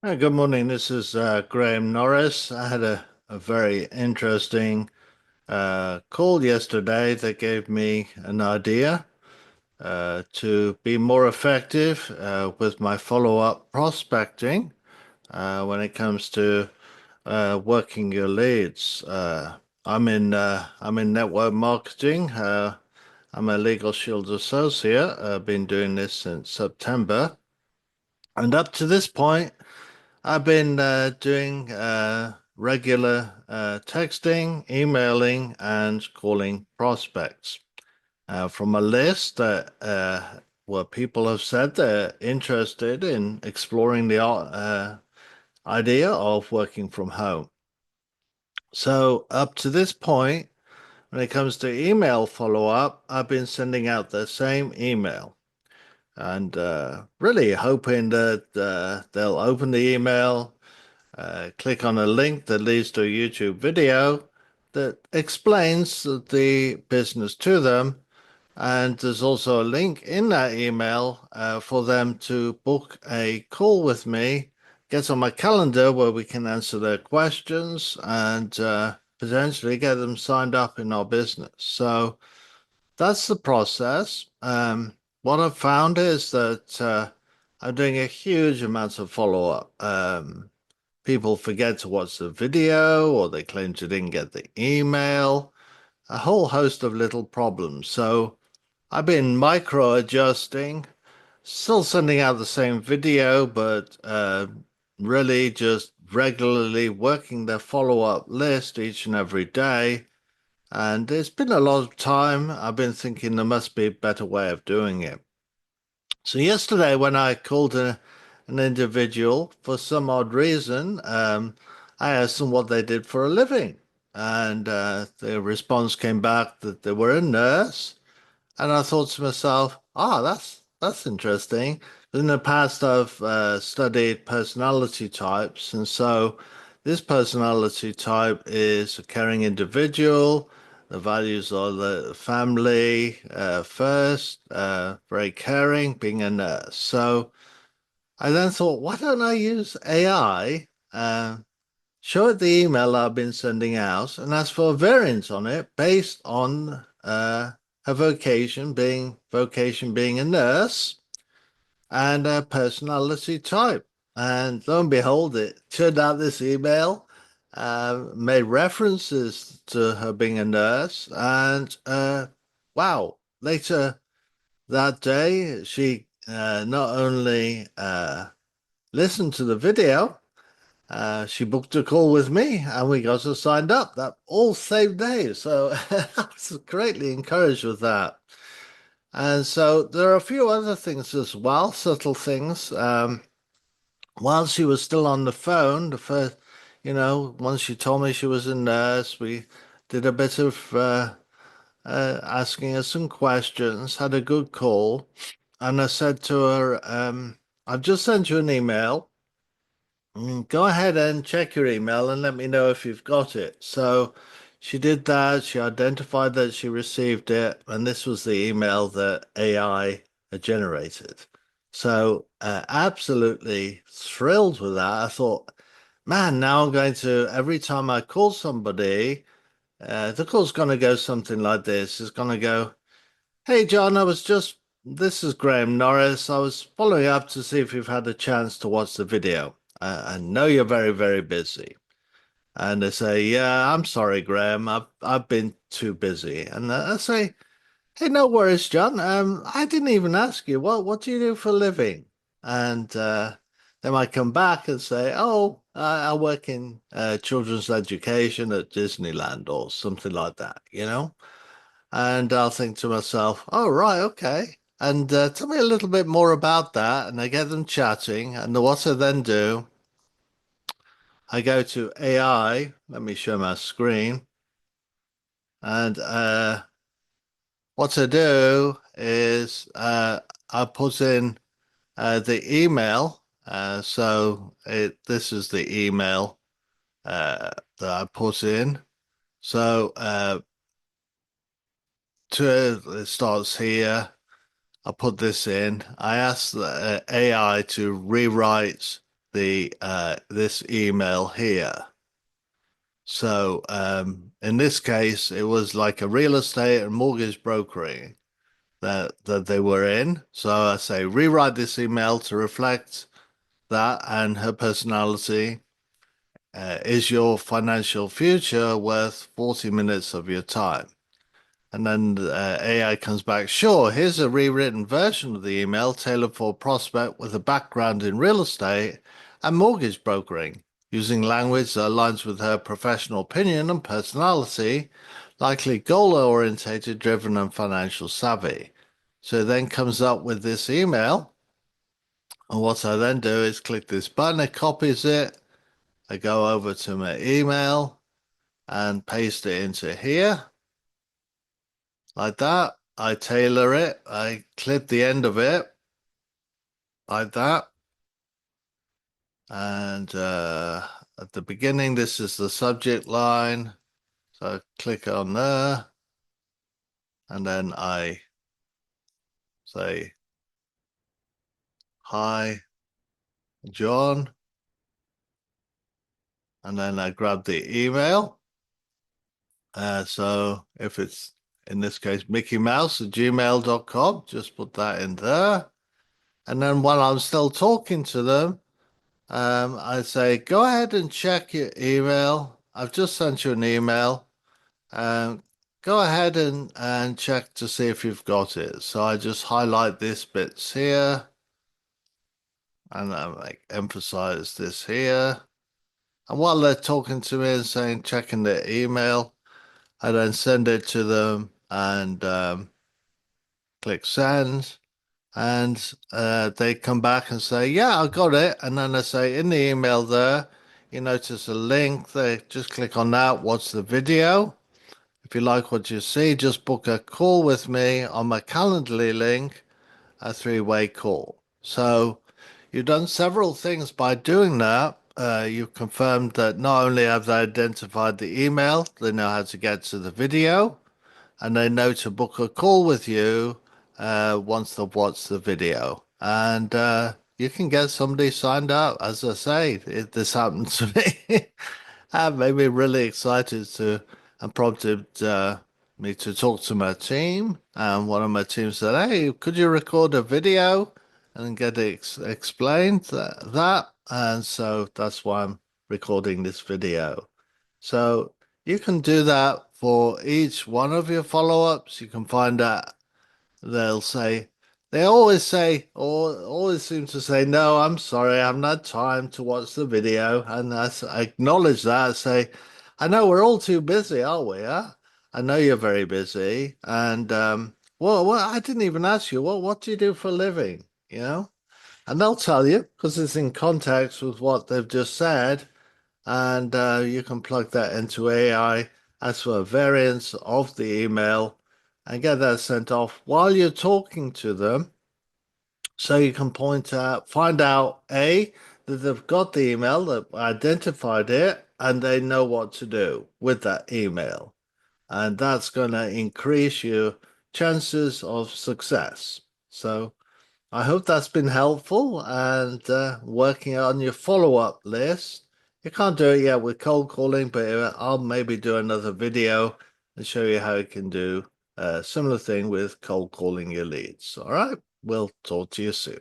Good morning. This is Graham Norris. I had a very interesting call yesterday that gave me an idea to be more effective with my follow-up prospecting when it comes to working your leads. I'm in network marketing. I'm a Legal Shield associate. I've been doing this since September, and up to this point. I've been doing regular texting, emailing, and calling prospects from a list that where people have said they're interested in exploring the idea of working from home. So up to this point, when it comes to email follow-up, I've been sending out the same email and really hoping that they'll open the email. Click on a link that leads to a YouTube video that explains the business to them. And there's also a link in that email for them to book a call with me, get on my calendar where we can answer their questions and potentially get them signed up in our business. So that's the process. What I've found is that I'm doing a huge amount of follow-up. People forget to watch the video or they claim they didn't get the email, a whole host of little problems. So I've been micro adjusting, still sending out the same video, but really just regularly working their follow-up list each and every day. And it's been a lot of time. I've been thinking there must be a better way of doing it. So yesterday, when I called an individual for some odd reason, I asked them what they did for a living, and the response came back that they were a nurse. And I thought to myself, that's interesting. In the past, I've studied personality types, and so this personality type is a caring individual. The values are the family first, very caring, being a nurse. So I then thought, why don't I use AI? Show it the email I've been sending out and ask for a variant on it based on her vocation being a nurse and a personality type. And lo and behold, it turned out this email made references to her being a nurse. And wow, later that day, she not only listened to the video, she booked a call with me and we got her signed up that all same day. So I was greatly encouraged with that. And so there are a few other things as well, subtle things. While she was still on the phone, the first, once she told me she was a nurse, we did a bit of asking her some questions, had a good call. And I said to her, I've just sent you an email. Go ahead and check your email and let me know if you've got it. So she did that. She identified that she received it, and this was the email that AI had generated. So absolutely thrilled with that. I thought, man, now I'm going to, every time I call somebody, the call's going to go something like this. It's going to go, hey, John, this is Graham Norris. I was following up to see if you've had a chance to watch the video. I know you're very, very busy. And they say, yeah, I'm sorry, Graham. I've been too busy. And I say, hey, no worries, John. I didn't even ask you, what do you do for a living? And they might come back and say, oh, I work in children's education at Disneyland or something like that. And I'll think to myself, oh, right, okay. And tell me a little bit more about that. And I get them chatting. And what I then do, I go to AI. Let me show my screen. And what I do is I put in the email. This is the email that I put in. So it starts here. I put this in. I asked the AI to rewrite the this email here. So in this case, it was like a real estate and mortgage brokering that they were in. So I say rewrite this email to reflect that and her personality. Is your financial future worth 40 minutes of your time? And then AI comes back, sure, here's a rewritten version of the email tailored for a prospect with a background in real estate and mortgage brokering, using language that aligns with her professional opinion and personality, likely goal-orientated, driven, and financial savvy. So it then comes up with this email. And what I then do is click this button, it copies it, I go over to my email and paste it into here like that. I tailor it. I clip the end of it like that. And at the beginning, this is the subject line. So I click on there. And then I say, hi, John. And then I grab the email. So if it's in this case, Mickey Mouse at gmail.com, just put that in there. And then while I'm still talking to them, I say, go ahead and check your email. I've just sent you an email. Um, Go ahead and check to see if you've got it. So I just highlight this bits here and I like emphasize this here. And while they're talking to me and saying checking their email, I then send it to them and click send. And they come back and say, yeah, I got it. And then I say, in the email there, you notice a link. They just click on that. Watch the video. If you like what you see, just book a call with me on my Calendly link, a three-way call. So you've done several things by doing that. You've confirmed that not only have they identified the email, they know how to get to the video and they know to book a call with you once they've watched the video. And you can get somebody signed up. As I say, this happened to me. That made me really excited to and prompted me to talk to my team. And one of my team said, hey, could you record a video and get it explained that? And so that's why I'm recording this video. So you can do that for each one of your follow-ups. You can find out they'll say, they always say, or always seem to say, no, I'm sorry, I haven't had time to watch the video. And I acknowledge that. I say, I know we're all too busy, aren't we? Huh? I know you're very busy. And well, I didn't even ask you, what do you do for a living? You know? And they'll tell you because it's in context with what they've just said and you can plug that into AI, ask for a variance of the email, and get that sent off while you're talking to them. So you can find out A, that they've got the email, that identified it, and they know what to do with that email. And that's going to increase your chances of success. So I hope that's been helpful and working on your follow-up list. You can't do it yet with cold calling, but I'll maybe do another video and show you how you can do a similar thing with cold calling your leads. All right, we'll talk to you soon.